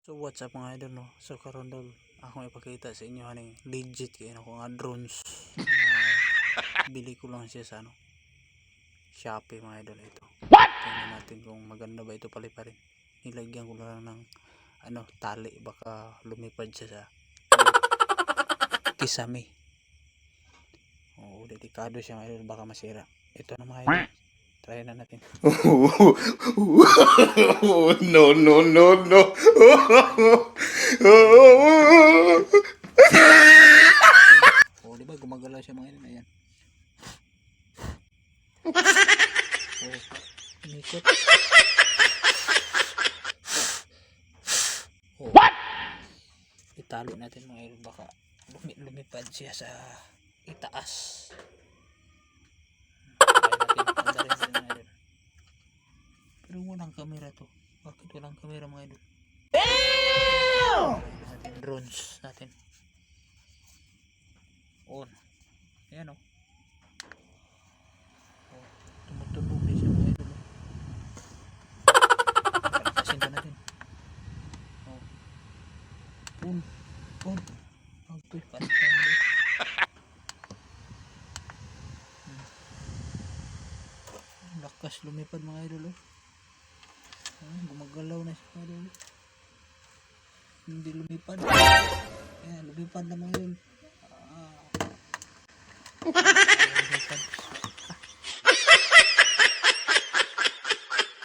So what's up mga idol no? So karon dol ako ipakita sa inyo haning legit kay ako nga drones. Bili ko lang siya sa Shopee mga idol ito. Tingnan natin kung maganda ba ito paliparin. Nilagyan ko lang ng tali baka lumipad siya sa kisame. Oh, delikado siya mga idol baka masira. Ito na mga idol. Try na natin. No, no, no, no. Oh, di ba gumagalaw siya mga idol ayan. Oh, inikot. Oh. What? Italo natin mga idol baka lumipad siya sa itaas. Try natin mga idol. Pero walang kamera to. Bakit walang kamera mga idol? Damn! Natin drones natin. On. Ayan o. Oh, tumutunog din siya mga idol. Palakasin ko natin. Oh. On. On. Agtoy. Palitan mo. Lakas lumipad mga idol. Gumagalaw na siya mga idol. Hindi lumipad. Ayan, lumipad na mga idol. Lumipad.